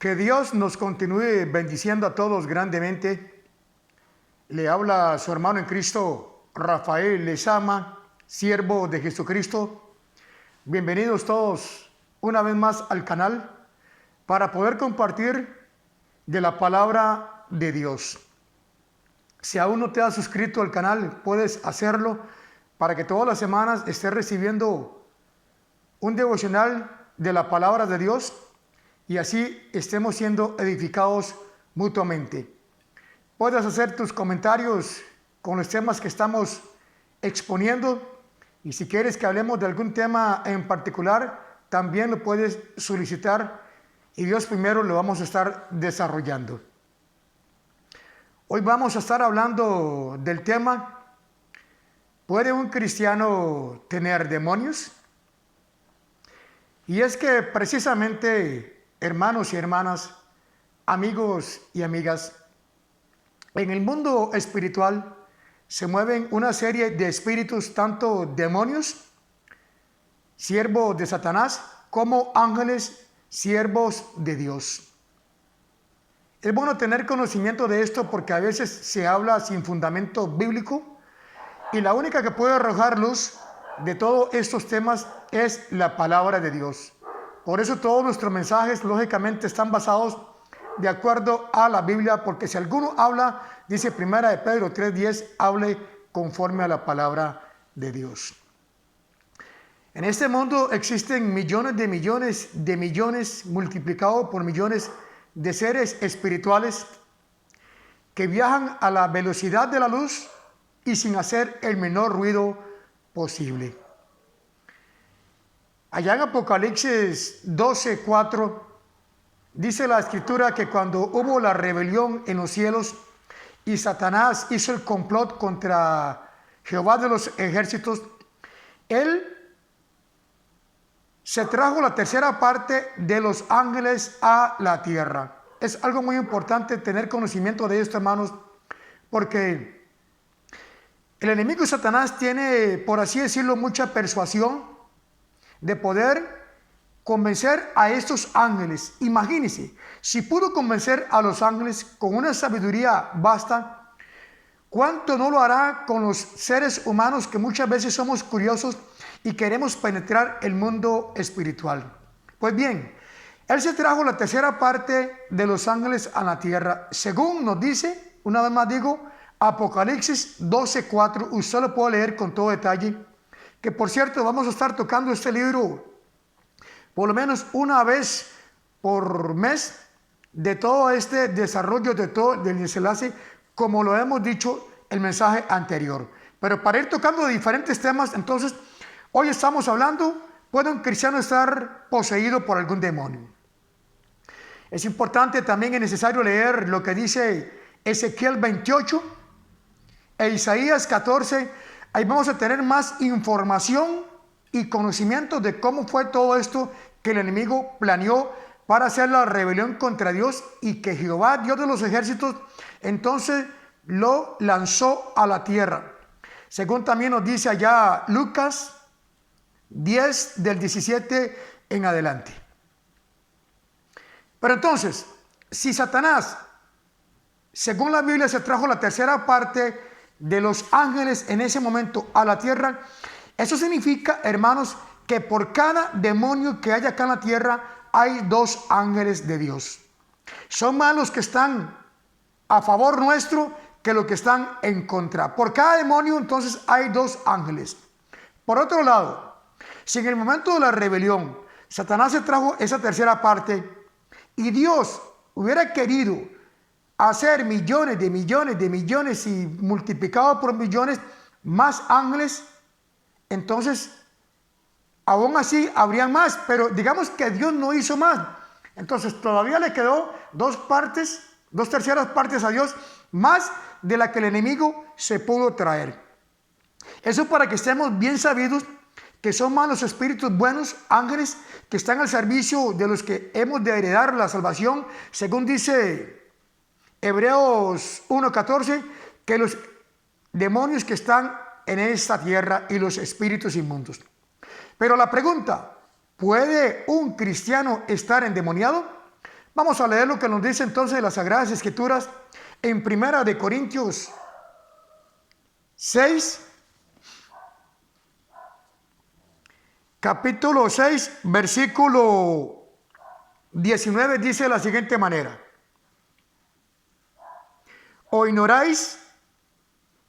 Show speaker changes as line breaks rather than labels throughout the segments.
Que Dios nos continúe bendiciendo a todos grandemente. Le habla su hermano en Cristo, Rafael Lezama, siervo de Jesucristo. Bienvenidos todos una vez más al canal para poder compartir de la palabra de Dios. Si aún no te has suscrito al canal, puedes hacerlo para que todas las semanas estés recibiendo un devocional de la palabra de Dios y así estemos siendo edificados mutuamente. Puedes hacer tus comentarios con los temas que estamos exponiendo y si quieres que hablemos de algún tema en particular, también lo puedes solicitar y Dios primero lo vamos a estar desarrollando. Hoy vamos a estar hablando del tema: ¿puede un cristiano tener demonios? Y es que precisamente, hermanos y hermanas, amigos y amigas, en el mundo espiritual se mueven una serie de espíritus, tanto demonios, siervos de Satanás, como ángeles, siervos de Dios. Es bueno tener conocimiento de esto porque a veces se habla sin fundamento bíblico y la única que puede arrojar luz de todos estos temas es la palabra de Dios. Por eso todos nuestros mensajes lógicamente están basados de acuerdo a la Biblia, porque si alguno habla, dice Primera de Pedro 3:10, hable conforme a la palabra de Dios. En este mundo existen millones de millones multiplicado por millones de seres espirituales que viajan a la velocidad de la luz y sin hacer el menor ruido posible. Allá en Apocalipsis 12:4 dice la escritura que cuando hubo la rebelión en los cielos y Satanás hizo el complot contra Jehová de los ejércitos, él se trajo la tercera parte de los ángeles a la tierra. Es algo muy importante tener conocimiento de esto, hermanos, porque el enemigo Satanás tiene, por así decirlo, mucha persuasión de poder convencer a estos ángeles. Imagínense, si pudo convencer a los ángeles con una sabiduría vasta, ¿cuánto no lo hará con los seres humanos que muchas veces somos curiosos y queremos penetrar el mundo espiritual? Pues bien, él se trajo la tercera parte de los ángeles a la tierra, según nos dice, una vez más digo, Apocalipsis 12:4. Usted lo puede leer con todo detalle, que por cierto vamos a estar tocando este libro por lo menos una vez por mes, de todo este desarrollo de todo del desenlace, como lo hemos dicho el mensaje anterior. Pero para ir tocando diferentes temas, entonces hoy estamos hablando: ¿puede un cristiano estar poseído por algún demonio? Es importante, también es necesario leer lo que dice Ezequiel 28 e Isaías 14. Ahí vamos a tener más información y conocimiento de cómo fue todo esto que el enemigo planeó para hacer la rebelión contra Dios y que Jehová, Dios de los ejércitos, entonces lo lanzó a la tierra. Según también nos dice allá Lucas 10 del 17 en adelante. Pero entonces, si Satanás, según la Biblia, se trajo la tercera parte de los ángeles en ese momento a la tierra, eso significa, hermanos, que por cada demonio que hay acá en la tierra hay dos ángeles de Dios. Son más los que están a favor nuestro que los que están en contra. Por cada demonio entonces hay dos ángeles. Por otro lado, si en el momento de la rebelión Satanás se trajo esa tercera parte y Dios hubiera querido hacer millones y multiplicado por millones más ángeles, entonces aún así habrían más, pero digamos que Dios no hizo más. Entonces todavía le quedó dos terceras partes a Dios, más de la que el enemigo se pudo traer. Eso para que estemos bien sabidos que son más los espíritus buenos, ángeles, que están al servicio de los que hemos de heredar la salvación, según dice Hebreos 1:14, que los demonios que están en esta tierra y los espíritus inmundos. Pero la pregunta: ¿puede un cristiano estar endemoniado? Vamos a leer lo que nos dice entonces las Sagradas Escrituras en Primera de Corintios 6, capítulo 6, versículo 19, dice de la siguiente manera: ¿o ignoráis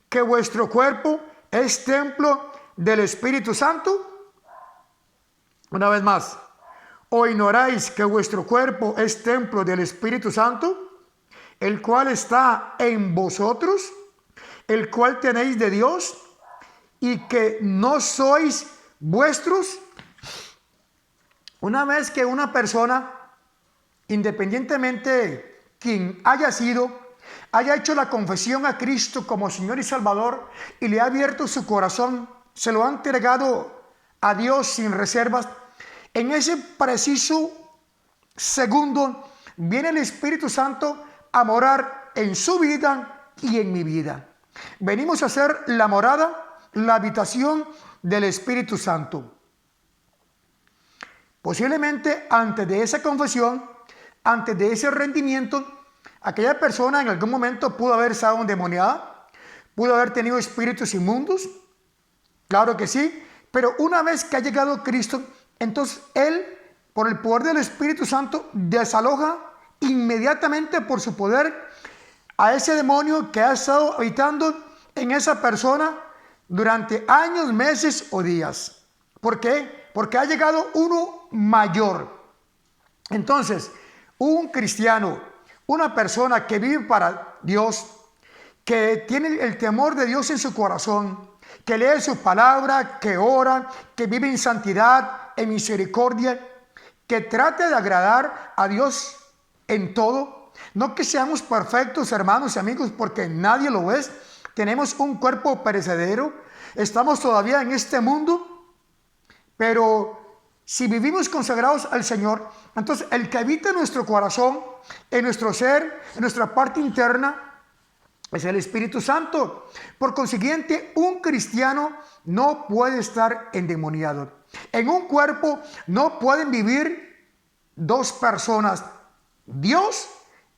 que vuestro cuerpo es templo del Espíritu Santo? Una vez más, ¿o ignoráis que vuestro cuerpo es templo del Espíritu Santo, el cual está en vosotros, el cual tenéis de Dios, y que no sois vuestros? Una vez que una persona, independientemente quien haya sido, haya hecho la confesión a Cristo como Señor y Salvador y le ha abierto su corazón, se lo ha entregado a Dios sin reservas, en ese preciso segundo viene el Espíritu Santo a morar en su vida y en mi vida. Venimos a hacer la morada, la habitación del Espíritu Santo. Posiblemente antes de esa confesión, antes de ese rendimiento, aquella persona en algún momento pudo haber estado endemoniada, pudo haber tenido espíritus inmundos, claro que sí, pero una vez que ha llegado Cristo, entonces Él, por el poder del Espíritu Santo, desaloja inmediatamente por su poder a ese demonio que ha estado habitando en esa persona durante años, meses o días. ¿Por qué? Porque ha llegado uno mayor. Entonces, un cristiano, una persona que vive para Dios, que tiene el temor de Dios en su corazón, que lee su palabra, que ora, que vive en santidad, en misericordia, que trate de agradar a Dios en todo. No que seamos perfectos, hermanos y amigos, porque nadie lo es. Tenemos un cuerpo perecedero, estamos todavía en este mundo, pero si vivimos consagrados al Señor, entonces el que habita en nuestro corazón, en nuestro ser, en nuestra parte interna, es el Espíritu Santo. Por consiguiente, un cristiano no puede estar endemoniado. En un cuerpo no pueden vivir dos personas, Dios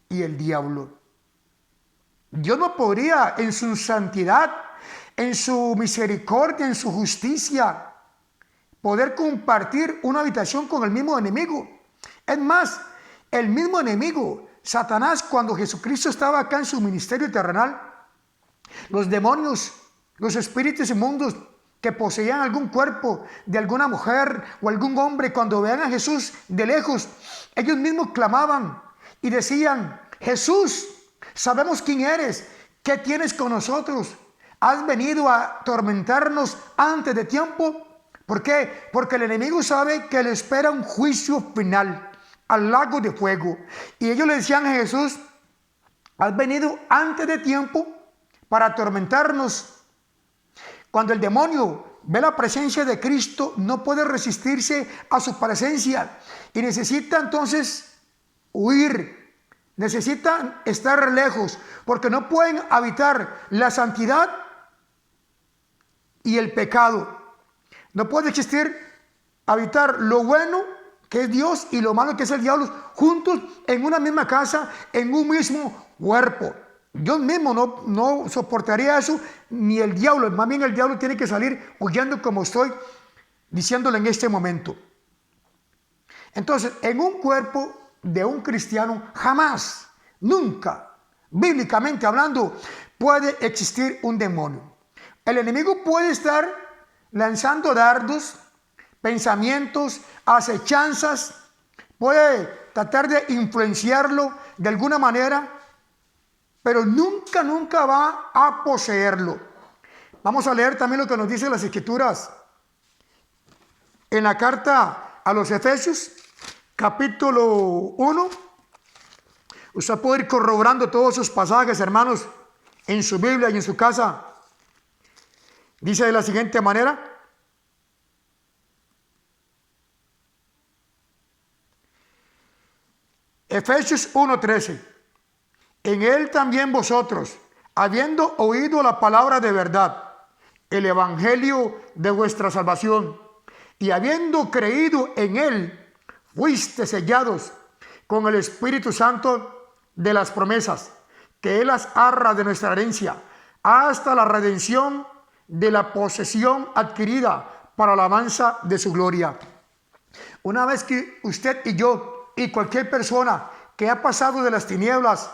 y el diablo. Dios no podría, en su santidad, en su misericordia, en su justicia, poder compartir una habitación con el mismo enemigo. Es más, el mismo enemigo, Satanás, cuando Jesucristo estaba acá en su ministerio terrenal, los demonios, los espíritus inmundos que poseían algún cuerpo de alguna mujer o algún hombre, cuando vean a Jesús de lejos, ellos mismos clamaban y decían: Jesús, sabemos quién eres, qué tienes con nosotros, has venido a atormentarnos antes de tiempo. ¿Por qué? Porque el enemigo sabe que le espera un juicio final al lago de fuego. Y ellos le decían a Jesús: has venido antes de tiempo para atormentarnos. Cuando el demonio ve la presencia de Cristo, no puede resistirse a su presencia y necesita entonces huir, necesitan estar lejos, porque no pueden habitar la santidad y el pecado. No puede existir, habitar lo bueno, que es Dios, y lo malo, que es el diablo, juntos en una misma casa, en un mismo cuerpo. Dios mismo no soportaría eso, ni el diablo. Más bien el diablo tiene que salir huyendo, como estoy diciéndole en este momento. Entonces, en un cuerpo de un cristiano, jamás, nunca, bíblicamente hablando, puede existir un demonio. El enemigo puede estar lanzando dardos, pensamientos, acechanzas, puede tratar de influenciarlo de alguna manera, pero nunca va a poseerlo. Vamos a leer también lo que nos dicen las Escrituras en la carta a los Efesios, capítulo 1. Usted puede ir corroborando todos esos pasajes, hermanos, en su Biblia y en su casa. Dice de la siguiente manera: Efesios 1:13. En él también vosotros, habiendo oído la palabra de verdad, el evangelio de vuestra salvación, y habiendo creído en él, fuiste sellados con el Espíritu Santo de las promesas, que Él las arra de nuestra herencia, hasta la redención de la posesión adquirida para la alabanza de su gloria. Una vez que usted y yo y cualquier persona que ha pasado de las tinieblas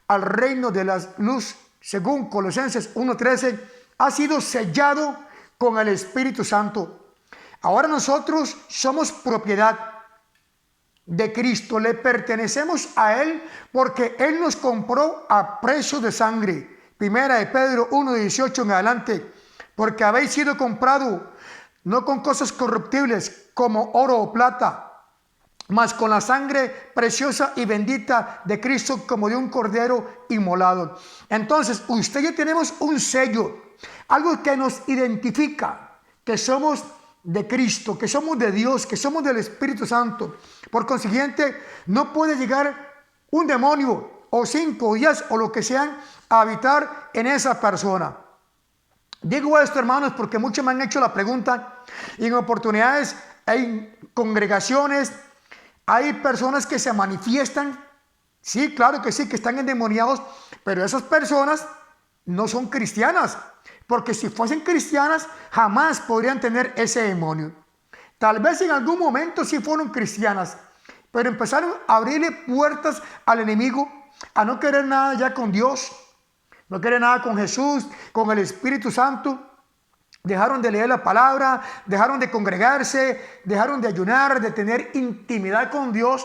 al reino de la luz, según Colosenses 1:13, ha sido sellado con el Espíritu Santo. Ahora nosotros somos propiedad de Cristo, le pertenecemos a Él porque Él nos compró a precio de sangre. Primera de Pedro 1:18 en adelante, porque habéis sido comprado no con cosas corruptibles como oro o plata, mas con la sangre preciosa y bendita de Cristo, como de un cordero inmolado. Entonces, usted y yo tenemos un sello, algo que nos identifica, que somos de Cristo, que somos de Dios, que somos del Espíritu Santo. Por consiguiente, no puede llegar un demonio o 5 días o lo que sean a habitar en esa persona. Digo esto, hermanos, porque muchos me han hecho la pregunta y en oportunidades hay congregaciones, hay personas que se manifiestan, sí, claro que sí, que están endemoniados, pero esas personas no son cristianas, porque si fuesen cristianas jamás podrían tener ese demonio. Tal vez en algún momento sí fueron cristianas, pero empezaron a abrirle puertas al enemigo, a no querer nada ya con Dios, no querer nada con Jesús, con el Espíritu Santo. Dejaron de leer la palabra, dejaron de congregarse, dejaron de ayunar, de tener intimidad con Dios.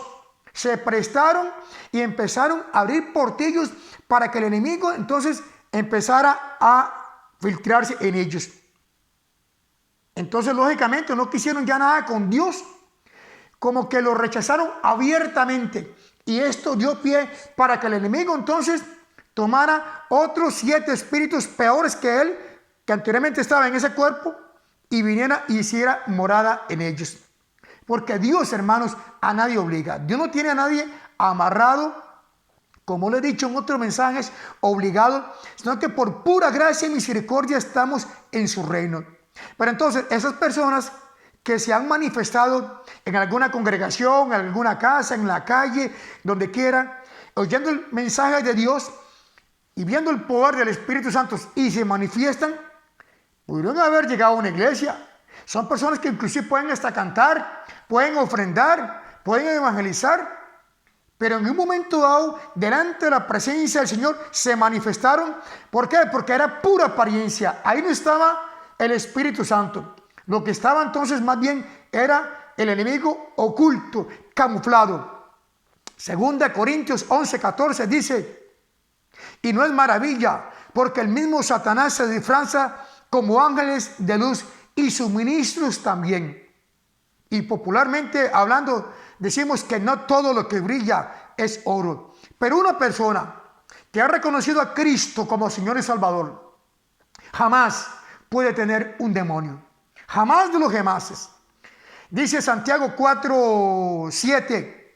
Se prestaron y empezaron a abrir portillos para que el enemigo entonces empezara a filtrarse en ellos. Entonces, lógicamente, no quisieron ya nada con Dios, como que lo rechazaron abiertamente. Y esto dio pie para que el enemigo entonces tomara otros 7 espíritus peores que él, que anteriormente estaba en ese cuerpo, y viniera y hiciera morada en ellos. Porque Dios, hermanos, a nadie obliga. Dios no tiene a nadie amarrado, como le he dicho en otros mensajes, obligado, sino que por pura gracia y misericordia estamos en su reino. Pero entonces, esas personas que se han manifestado en alguna congregación, en alguna casa, en la calle, donde quiera, oyendo el mensaje de Dios y viendo el poder del Espíritu Santo y se manifiestan, pudieron haber llegado a una iglesia. Son personas que inclusive pueden hasta cantar, pueden ofrendar, pueden evangelizar, pero en un momento dado, delante de la presencia del Señor, se manifestaron. ¿Por qué? Porque era pura apariencia. Ahí no estaba el Espíritu Santo. Lo que estaba entonces más bien era el enemigo oculto, camuflado. Segunda Corintios 11:14 dice: y no es maravilla, porque el mismo Satanás se disfraza como ángeles de luz y sus ministros también. Y popularmente hablando, decimos que no todo lo que brilla es oro. Pero una persona que ha reconocido a Cristo como Señor y Salvador, jamás puede tener un demonio. Jamás de los jamases. Dice Santiago 4:7: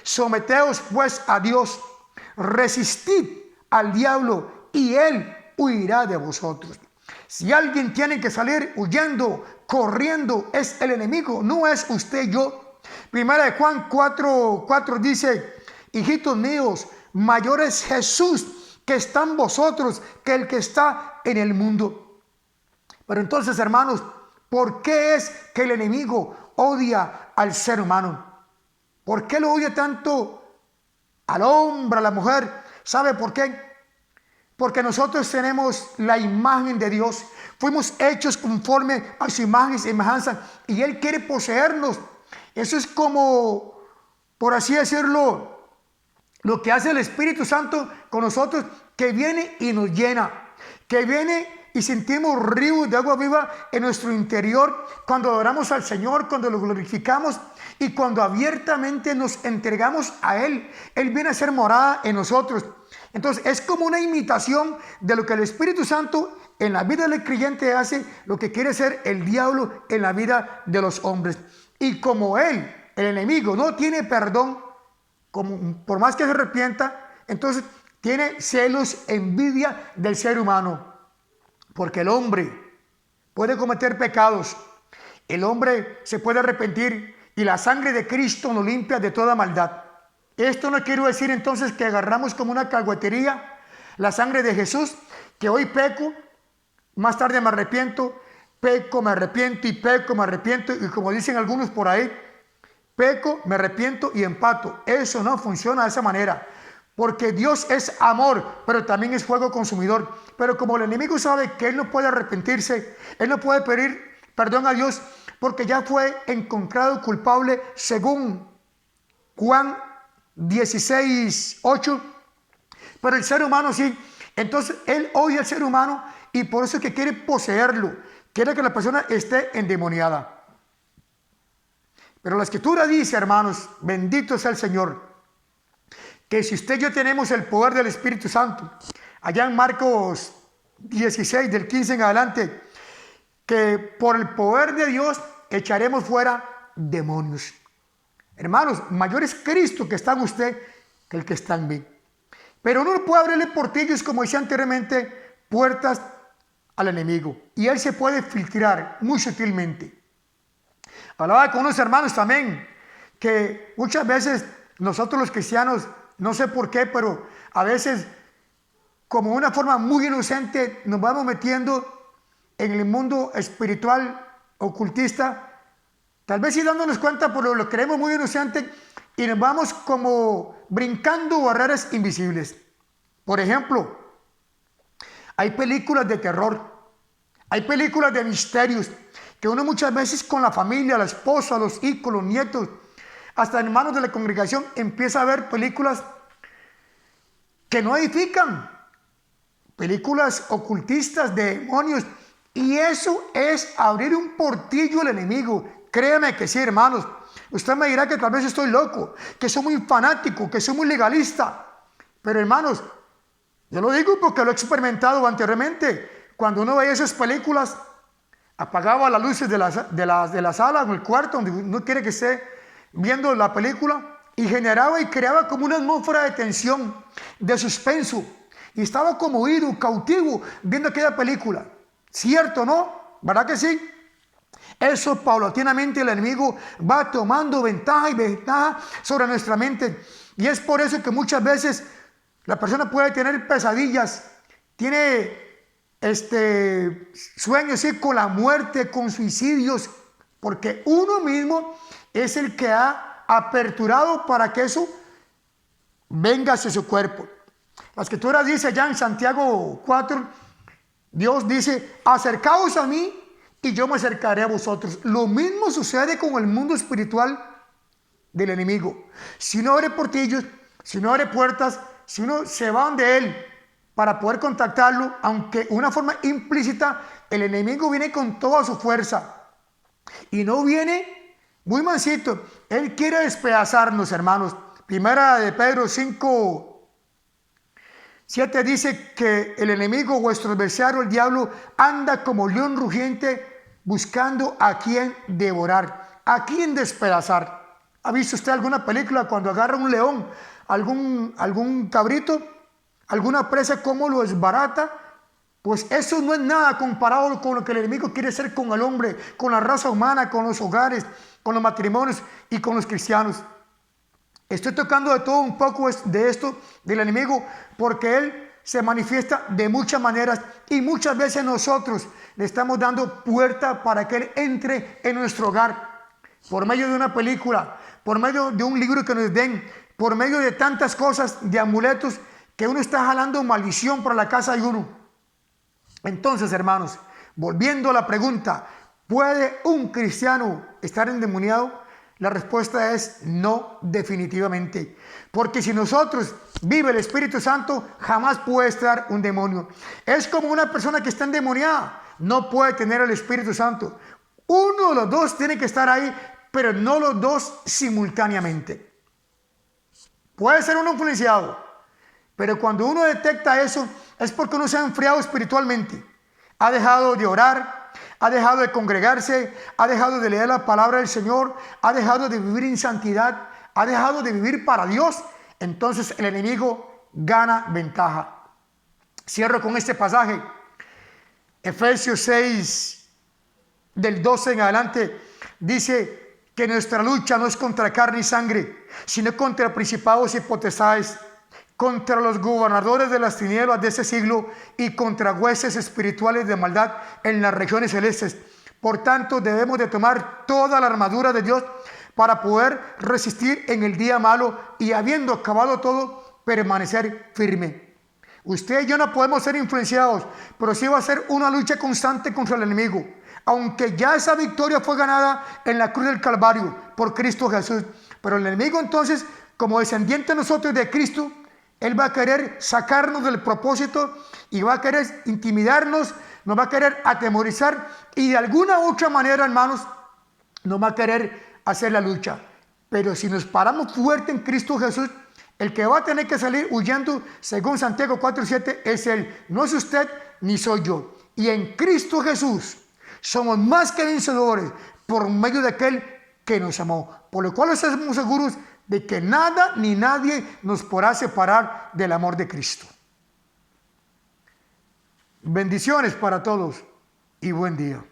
someteos pues a Dios, resistid al diablo y él huirá de vosotros. Si alguien tiene que salir huyendo, corriendo, es el enemigo, no es usted y yo. Primera de Juan 4:4 dice: hijitos míos, mayor es Jesús que está en vosotros que el que está en el mundo. Pero entonces, hermanos, ¿por qué es que el enemigo odia al ser humano? ¿Por qué lo odia tanto al hombre, a la mujer? ¿Sabe por qué? Porque nosotros tenemos la imagen de Dios. Fuimos hechos conforme a su imagen y semejanza. Y Él quiere poseernos. Eso es como, por así decirlo, lo que hace el Espíritu Santo con nosotros, que viene y nos llena. Que viene y sentimos ríos de agua viva en nuestro interior cuando adoramos al Señor, cuando lo glorificamos y cuando abiertamente nos entregamos a Él. Él viene a ser morada en nosotros. Entonces es como una imitación de lo que el Espíritu Santo en la vida del creyente hace, lo que quiere hacer el diablo en la vida de los hombres. Y como él, el enemigo, no tiene perdón, por más que se arrepienta, entonces tiene celos, envidia del ser humano. Porque el hombre puede cometer pecados, el hombre se puede arrepentir y la sangre de Cristo nos limpia de toda maldad. Esto no quiero decir entonces que agarramos como una caguetería la sangre de Jesús, que hoy peco, más tarde me arrepiento, peco, me arrepiento y peco, me arrepiento, y como dicen algunos por ahí, peco, me arrepiento y empato. Eso no funciona de esa manera, porque Dios es amor, pero también es fuego consumidor. Pero como el enemigo sabe que él no puede arrepentirse, él no puede pedir perdón a Dios, porque ya fue encontrado culpable según Juan 16:8, pero el ser humano sí. Entonces él odia al ser humano y por eso es que quiere poseerlo, quiere que la persona esté endemoniada. Pero la escritura dice, hermanos, bendito sea el Señor, que si usted y yo tenemos el poder del Espíritu Santo, allá en Marcos 16, del 15 en adelante, que por el poder de Dios echaremos fuera demonios. Hermanos, mayor es Cristo que está en usted que el que está en mí. Pero uno no puede abrirle portillos, como decía anteriormente, puertas al enemigo. Y él se puede filtrar muy sutilmente. Hablaba con unos hermanos también, que muchas veces nosotros los cristianos, no sé por qué, pero a veces como una forma muy inocente nos vamos metiendo en el mundo espiritual, ocultista, tal vez sí dándonos cuenta, pero lo creemos muy inocente y nos vamos como brincando barreras invisibles. Por ejemplo, hay películas de terror, hay películas de misterios, que uno muchas veces con la familia, la esposa, los hijos, los nietos, hasta hermanos de la congregación, empieza a ver películas que no edifican, películas ocultistas de demonios, y eso es abrir un portillo al enemigo. Créame que sí, hermanos. Usted me dirá que tal vez estoy loco, que soy muy fanático, que soy muy legalista, pero hermanos, yo lo digo porque lo he experimentado anteriormente. Cuando uno veía esas películas, apagaba las luces de la sala o el cuarto donde uno quiere que esté viendo la película, y generaba y creaba como una atmósfera de tensión, de suspenso, y estaba como oído, cautivo, viendo aquella película. ¿Cierto, no? ¿Verdad que sí? Eso paulatinamente el enemigo va tomando ventaja y ventaja sobre nuestra mente. Y es por eso que muchas veces la persona puede tener pesadillas, tiene sueños ¿sí? con la muerte, con suicidios, porque uno mismo es el que ha aperturado para que eso venga hacia su cuerpo. La escritura dice ya en Santiago 4, Dios dice, acercaos a mí y yo me acercaré a vosotros. Lo mismo sucede con el mundo espiritual del enemigo. Si no abre portillos, si no abre puertas, si uno se va de él para poder contactarlo, aunque de una forma implícita, el enemigo viene con toda su fuerza. Y no viene muy mansito. Él quiere despedazarnos, hermanos. Primera de Pedro 5:7 dice que el enemigo, vuestro adversario, el diablo, anda como león rugiente buscando a quien devorar, a quien despedazar. ¿Ha visto usted alguna película cuando agarra un león, algún cabrito, alguna presa, cómo lo desbarata? Pues eso no es nada comparado con lo que el enemigo quiere hacer con el hombre, con la raza humana, con los hogares, con los matrimonios y con los cristianos. Estoy tocando de todo un poco de esto del enemigo porque él se manifiesta de muchas maneras y muchas veces nosotros le estamos dando puerta para que él entre en nuestro hogar por medio de una película, por medio de un libro que nos den, por medio de tantas cosas, de amuletos, que uno está jalando maldición para la casa de uno. Entonces, hermanos, volviendo a la pregunta, ¿puede un cristiano estar endemoniado? La respuesta es no, definitivamente. Porque si nosotros vive el Espíritu Santo, jamás puede estar un demonio. Es como una persona que está endemoniada, no puede tener el Espíritu Santo. Uno de los dos tiene que estar ahí, pero no los dos simultáneamente. Puede ser uno influenciado, pero cuando uno detecta eso, es porque uno se ha enfriado espiritualmente. Ha dejado de orar, ha dejado de congregarse, ha dejado de leer la palabra del Señor, ha dejado de vivir en santidad, ha dejado de vivir para Dios. Entonces el enemigo gana ventaja. Cierro con este pasaje. Efesios 6, del 12 en adelante, dice que nuestra lucha no es contra carne y sangre, sino contra principados y potestades, contra los gobernadores de las tinieblas de ese siglo y contra huestes espirituales de maldad en las regiones celestes. Por tanto, debemos de tomar toda la armadura de Dios para poder resistir en el día malo y, habiendo acabado todo, permanecer firme. Usted y yo no podemos ser influenciados, pero sí va a ser una lucha constante contra el enemigo. Aunque ya esa victoria fue ganada en la cruz del Calvario por Cristo Jesús. Pero el enemigo entonces, como descendiente nosotros de Cristo, él va a querer sacarnos del propósito y va a querer intimidarnos, nos va a querer atemorizar y de alguna u otra manera, hermanos, nos va a querer hacer la lucha. Pero si nos paramos fuerte en Cristo Jesús, el que va a tener que salir huyendo, según Santiago 4:7, es Él. No es usted ni soy yo. Y en Cristo Jesús somos más que vencedores por medio de aquel que nos amó. Por lo cual estamos seguros de que nada ni nadie nos podrá separar del amor de Cristo. Bendiciones para todos y buen día.